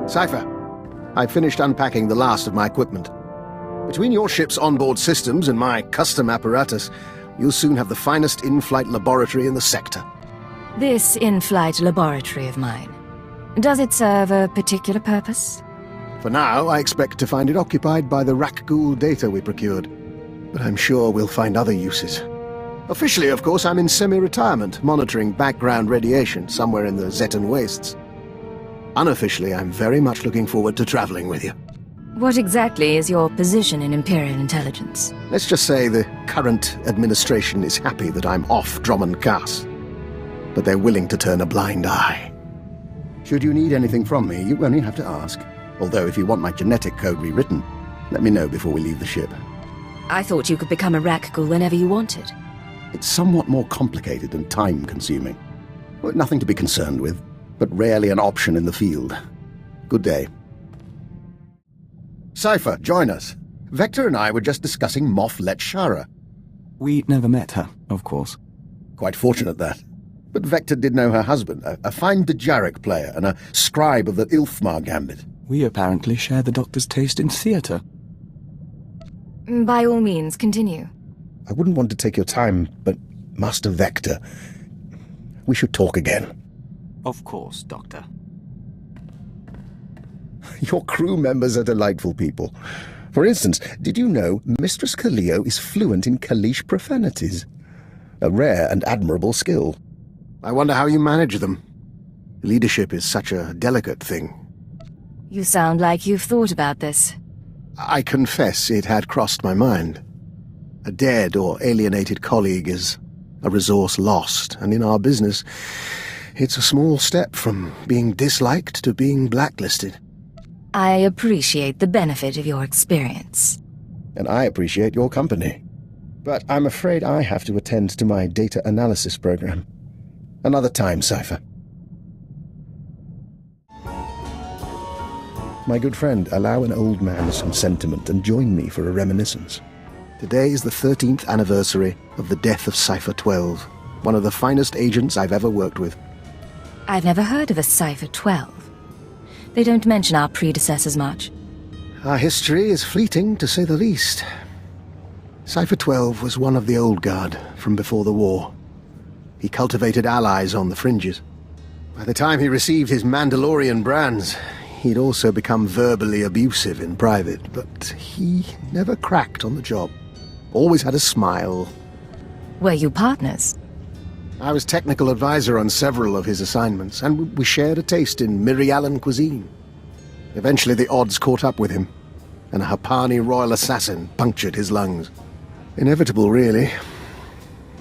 Cypher, I've finished unpacking the last of my equipment. Between your ship's onboard systems and my custom apparatus, you'll soon have the finest in-flight laboratory in the sector. This in-flight laboratory of mine, does it serve a particular purpose? For now, I expect to find it occupied by the Rakghoul data we procured. But I'm sure we'll find other uses. Officially, of course, I'm in semi-retirement, monitoring background radiation somewhere in the Zetan wastes. Unofficially, I'm very much looking forward to traveling with you. What exactly is your position in Imperial intelligence? Let's just say the current administration is happy that I'm off Drummond Cass. But they're willing to turn a blind eye. Should you need anything from me, you only have to ask. Although if you want my genetic code rewritten, let me know before we leave the ship. I thought you could become a Rakghoul whenever you wanted. It's somewhat more complicated and time-consuming. Well, nothing to be concerned with, but rarely an option in the field. Good day. Cypher, join us. Vector and I were just discussing Moff Letshara. We never met her, of course. Quite fortunate, that. But Vector did know her husband, a fine Dejaric player and a scribe of the Ilfmar Gambit. We apparently share the Doctor's taste in theatre. By all means, continue. I wouldn't want to take your time, but Master Vector, we should talk again. Of course, Doctor. Your crew members are delightful people. For instance, did you know Mistress Kaleo is fluent in Kalish profanities? A rare and admirable skill. I wonder how you manage them. Leadership is such a delicate thing. You sound like you've thought about this. I confess it had crossed my mind. A dead or alienated colleague is a resource lost, and in our business, it's a small step from being disliked to being blacklisted. I appreciate the benefit of your experience. And I appreciate your company. But I'm afraid I have to attend to my data analysis program. Another time, Cypher. My good friend, allow an old man some sentiment and join me for a reminiscence. Today is the 13th anniversary of the death of SWTOR, one of the finest agents I've ever worked with. I've never heard of a SWTOR. They don't mention our predecessors much. Our history is fleeting, to say the least. SWTOR was one of the old guard from before the war. He cultivated allies on the fringes. By the time he received his Mandalorian brands, he'd also become verbally abusive in private, but he never cracked on the job. Always had a smile. Were you partners? I was technical advisor on several of his assignments, and we shared a taste in Mirialan cuisine. Eventually the odds caught up with him, and a Hapani royal assassin punctured his lungs. Inevitable, really.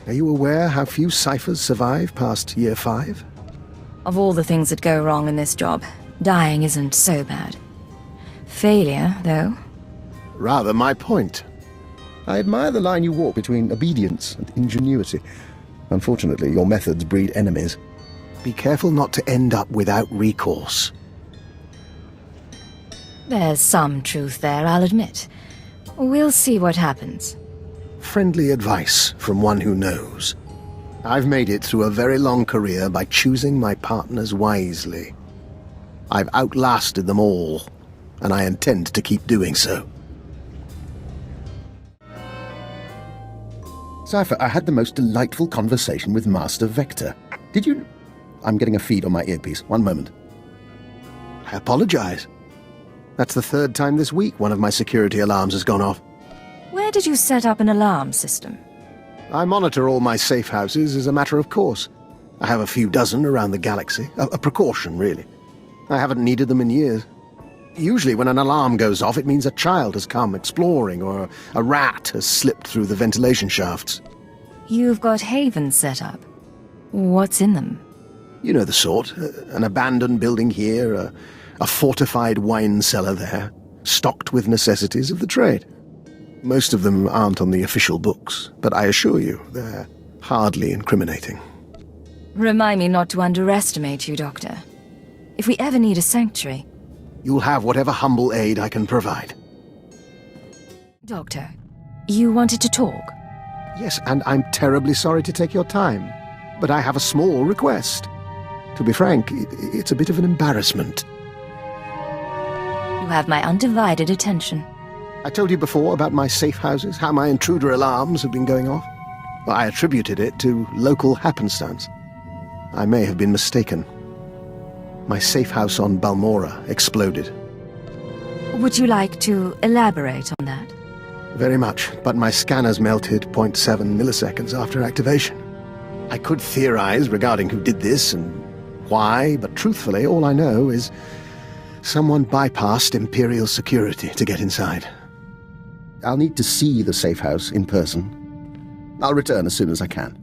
Are you aware how few ciphers survive past year 5? Of all the things that go wrong in this job, dying isn't so bad. Failure, though? Rather my point. I admire the line you walk between obedience and ingenuity. Unfortunately, your methods breed enemies. Be careful not to end up without recourse. There's some truth there, I'll admit. We'll see what happens. Friendly advice from one who knows. I've made it through a very long career by choosing my partners wisely. I've outlasted them all, and I intend to keep doing so. Cypher, I had the most delightful conversation with Master Vector. Did you... I'm getting a feed on my earpiece. One moment. I apologize. That's the 3rd time this week one of my security alarms has gone off. Where did you set up an alarm system? I monitor all my safe houses as a matter of course. I have a few dozen around the galaxy. A precaution, really. I haven't needed them in years. Usually when an alarm goes off, it means a child has come exploring, or a rat has slipped through the ventilation shafts. You've got havens set up. What's in them? You know the sort. An abandoned building here, a fortified wine cellar there, stocked with necessities of the trade. Most of them aren't on the official books, but I assure you, they're hardly incriminating. Remind me not to underestimate you, Doctor. If we ever need a sanctuary... You'll have whatever humble aid I can provide. Doctor, you wanted to talk? Yes, and I'm terribly sorry to take your time, but I have a small request. To be frank, it's a bit of an embarrassment. You have my undivided attention. I told you before about my safe houses, how my intruder alarms have been going off. Well, I attributed it to local happenstance. I may have been mistaken. My safe house on Balmora exploded. Would you like to elaborate on that? Very much, but my scanners melted 0.7 milliseconds after activation. I could theorize regarding who did this and why, but truthfully, all I know is someone bypassed Imperial security to get inside. I'll need to see the safe house in person. I'll return as soon as I can.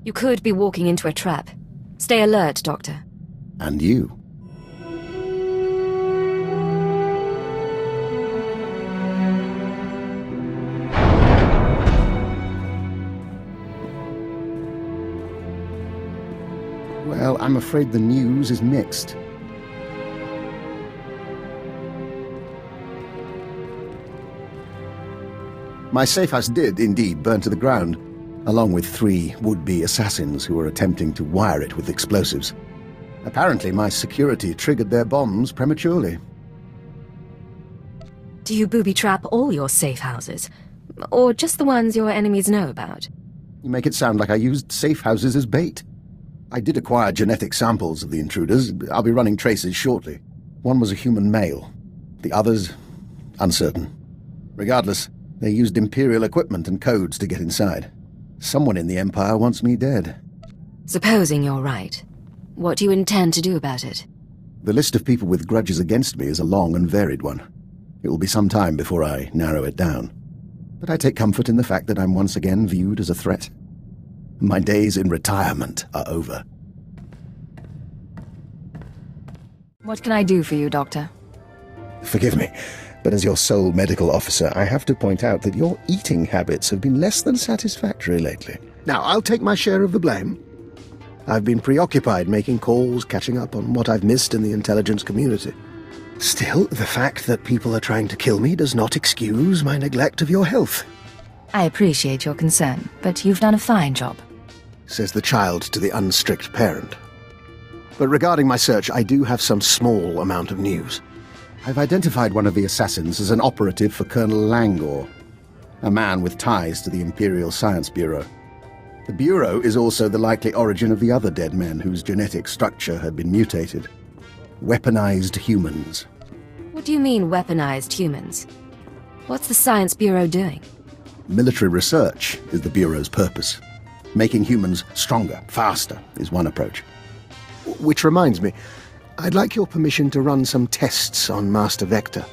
You could be walking into a trap. Stay alert, Doctor. And you. Well, I'm afraid the news is mixed. My safe house did indeed burn to the ground, along with 3 would-be assassins who were attempting to wire it with explosives. Apparently, my security triggered their bombs prematurely. Do you booby-trap all your safe houses? Or just the ones your enemies know about? You make it sound like I used safe houses as bait. I did acquire genetic samples of the intruders. I'll be running traces shortly. One was a human male. The others, uncertain. Regardless, they used Imperial equipment and codes to get inside. Someone in the Empire wants me dead. Supposing you're right, what do you intend to do about it? The list of people with grudges against me is a long and varied one. It will be some time before I narrow it down. But I take comfort in the fact that I'm once again viewed as a threat. My days in retirement are over. What can I do for you, Doctor? Forgive me, but as your sole medical officer, I have to point out that your eating habits have been less than satisfactory lately. Now, I'll take my share of the blame. I've been preoccupied making calls, catching up on what I've missed in the intelligence community. Still, the fact that people are trying to kill me does not excuse my neglect of your health. I appreciate your concern, but you've done a fine job. Says the child to the unstrict parent. But regarding my search, I do have some small amount of news. I've identified one of the assassins as an operative for Colonel Langor, a man with ties to the Imperial Science Bureau. The Bureau is also the likely origin of the other dead men whose genetic structure had been mutated. Weaponized humans. What do you mean, weaponized humans? What's the Science Bureau doing? Military research is the Bureau's purpose. Making humans stronger, faster, is one approach. Which reminds me, I'd like your permission to run some tests on Master Vector.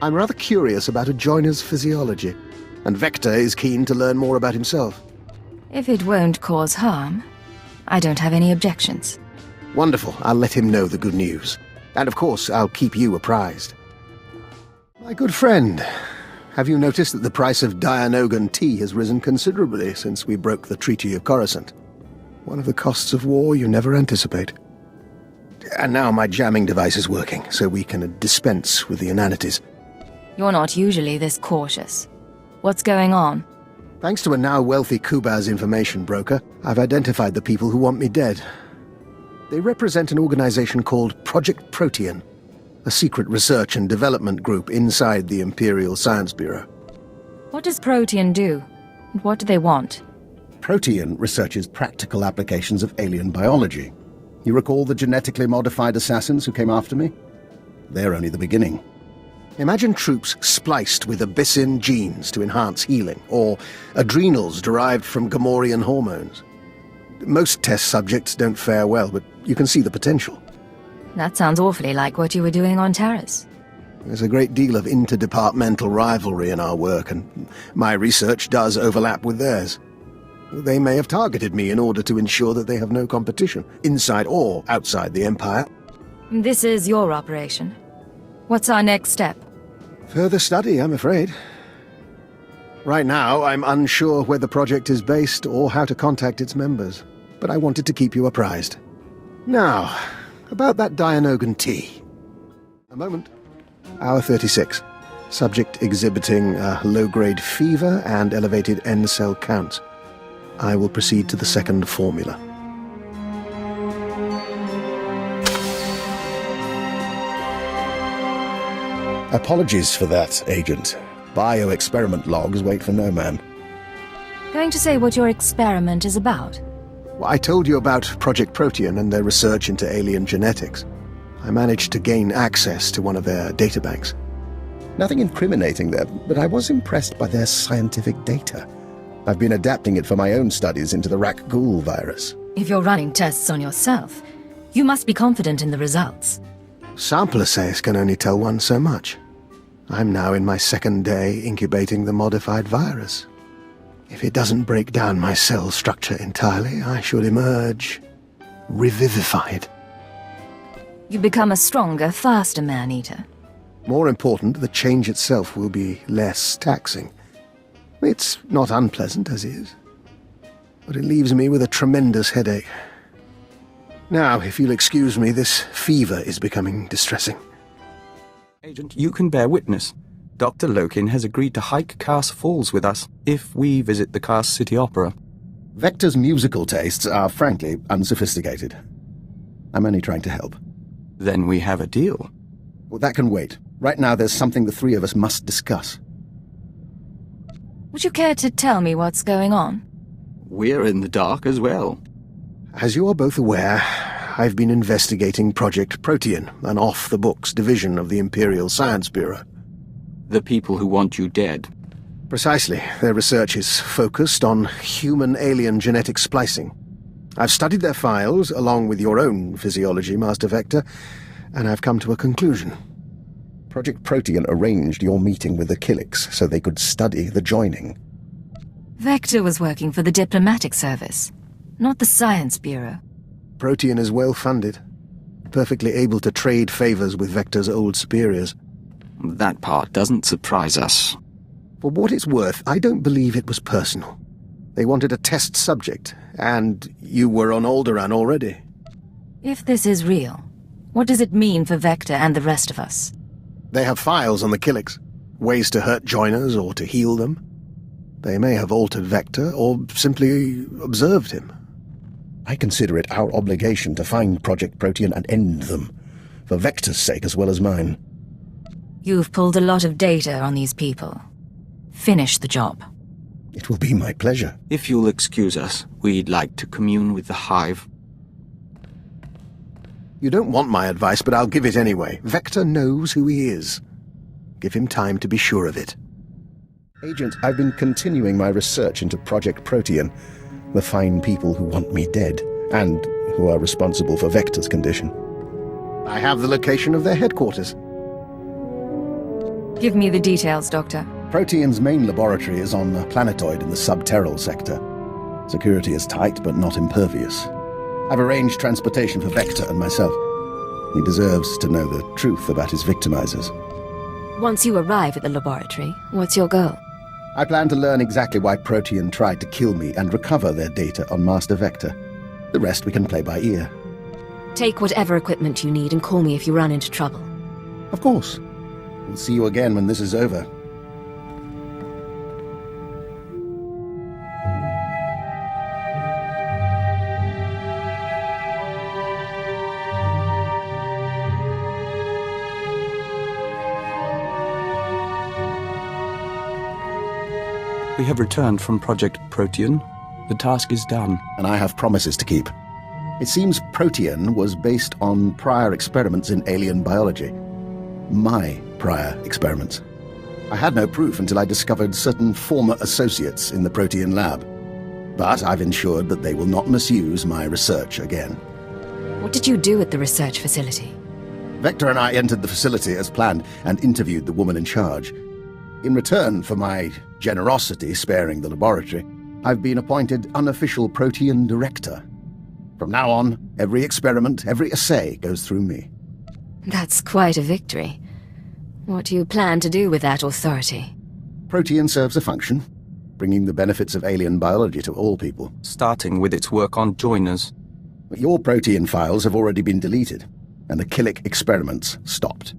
I'm rather curious about a joiner's physiology, and Vector is keen to learn more about himself. If it won't cause harm, I don't have any objections. Wonderful. I'll let him know the good news. And of course, I'll keep you apprised. My good friend, have you noticed that the price of Dianogan tea has risen considerably since we broke the Treaty of Coruscant? One of the costs of war you never anticipate. And now my jamming device is working, so we can dispense with the inanities. You're not usually this cautious. What's going on? Thanks to a now wealthy Kubaz information broker, I've identified the people who want me dead. They represent an organization called Project Protean, a secret research and development group inside the Imperial Science Bureau. What does Protean do? And what do they want? Protean researches practical applications of alien biology. You recall the genetically modified assassins who came after me? They're only the beginning. Imagine troops spliced with Abyssin genes to enhance healing, or adrenals derived from Gamorrean hormones. Most test subjects don't fare well, but you can see the potential. That sounds awfully like what you were doing on Terrace. There's a great deal of interdepartmental rivalry in our work, and my research does overlap with theirs. They may have targeted me in order to ensure that they have no competition, inside or outside the Empire. This is your operation. What's our next step? Further study, I'm afraid. Right now, I'm unsure where the project is based or how to contact its members, but I wanted to keep you apprised. Now, about that Dianogan tea. A moment. Hour 36. Subject exhibiting low-grade fever and elevated N-cell counts. I will proceed to the second formula. Apologies for that, Agent. Bioexperiment logs wait for no man. Going to say what your experiment is about? Well, I told you about Project Protean and their research into alien genetics. I managed to gain access to one of their databanks. Nothing incriminating there, but I was impressed by their scientific data. I've been adapting it for my own studies into the Rak-Ghoul virus. If you're running tests on yourself, you must be confident in the results. Sample assays can only tell one so much. I'm now in my second day incubating the modified virus. If it doesn't break down my cell structure entirely, I should emerge revivified. You become a stronger, faster man-eater. More important, the change itself will be less taxing. It's not unpleasant as is, but it leaves me with a tremendous headache. Now, if you'll excuse me, this fever is becoming distressing. Agent, you can bear witness. Dr. Lokin has agreed to hike Cars Falls with us if we visit the Cars City Opera. Vector's musical tastes are, frankly, unsophisticated. I'm only trying to help. Then we have a deal. Well, that can wait. Right now, there's something the three of us must discuss. Would you care to tell me what's going on? We're in the dark as well. As you are both aware, I've been investigating Project Protean, an off-the-books division of the Imperial Science Bureau. The people who want you dead. Precisely. Their research is focused on human-alien genetic splicing. I've studied their files, along with your own physiology, Master Vector, and I've come to a conclusion. Project Protean arranged your meeting with the Killiks so they could study the joining. Vector was working for the diplomatic service, not the Science Bureau. Protean is well-funded, perfectly able to trade favors with Vector's old superiors. That part doesn't surprise us. For what it's worth, I don't believe it was personal. They wanted a test subject, and you were on Alderaan already. If this is real, what does it mean for Vector and the rest of us? They have files on the Killiks, ways to hurt joiners or to heal them. They may have altered Vector or simply observed him. I consider it our obligation to find Project Protean and end them, for Vector's sake as well as mine. You've pulled a lot of data on these people. Finish the job. It will be my pleasure. If you'll excuse us, we'd like to commune with the Hive. You don't want my advice, but I'll give it anyway. Vector knows who he is. Give him time to be sure of it. Agent, I've been continuing my research into Project Protean, the fine people who want me dead, and who are responsible for Vector's condition. I have the location of their headquarters. Give me the details, Doctor. Protean's main laboratory is on a planetoid in the subterral sector. Security is tight, but not impervious. I've arranged transportation for Vector and myself. He deserves to know the truth about his victimizers. Once you arrive at the laboratory, what's your goal? I plan to learn exactly why Protean tried to kill me and recover their data on Master Vector. The rest we can play by ear. Take whatever equipment you need and call me if you run into trouble. Of course. We'll see you again when this is over. We have returned from Project Protean. The task is done. And I have promises to keep. It seems Protean was based on prior experiments in alien biology. My prior experiments. I had no proof until I discovered certain former associates in the Protean lab. But I've ensured that they will not misuse my research again. What did you do at the research facility? Vector and I entered the facility as planned and interviewed the woman in charge. In return for my generosity sparing the laboratory, I've been appointed unofficial Protean director. From now on, every experiment, every assay goes through me. That's quite a victory. What do you plan to do with that authority? Protean serves a function, bringing the benefits of alien biology to all people. Starting with its work on joiners. Your Protean files have already been deleted, and the Killik experiments stopped.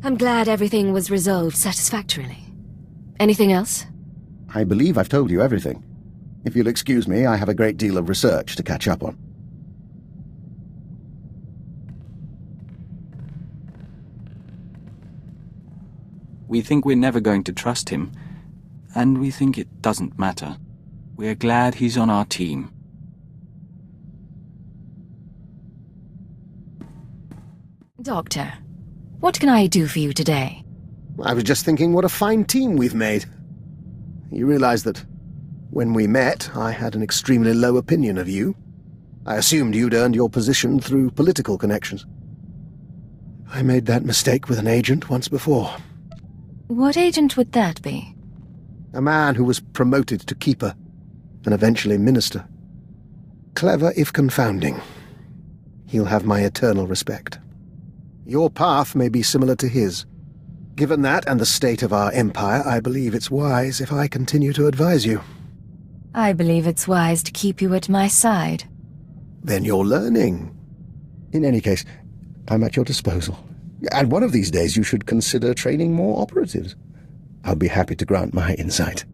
I'm glad everything was resolved satisfactorily. Anything else? I believe I've told you everything. If you'll excuse me, I have a great deal of research to catch up on. We think we're never going to trust him, and we think it doesn't matter. We're glad he's on our team. Doctor, what can I do for you today? I was just thinking what a fine team we've made. You realize that when we met, I had an extremely low opinion of you. I assumed you'd earned your position through political connections. I made that mistake with an agent once before. What agent would that be? A man who was promoted to keeper, and eventually minister. Clever if confounding. He'll have my eternal respect. Your path may be similar to his. Given that and the state of our empire, I believe it's wise if I continue to advise you. I believe it's wise to keep you at my side. Then you're learning. In any case, I'm at your disposal. And one of these days you should consider training more operatives. I'll be happy to grant my insight.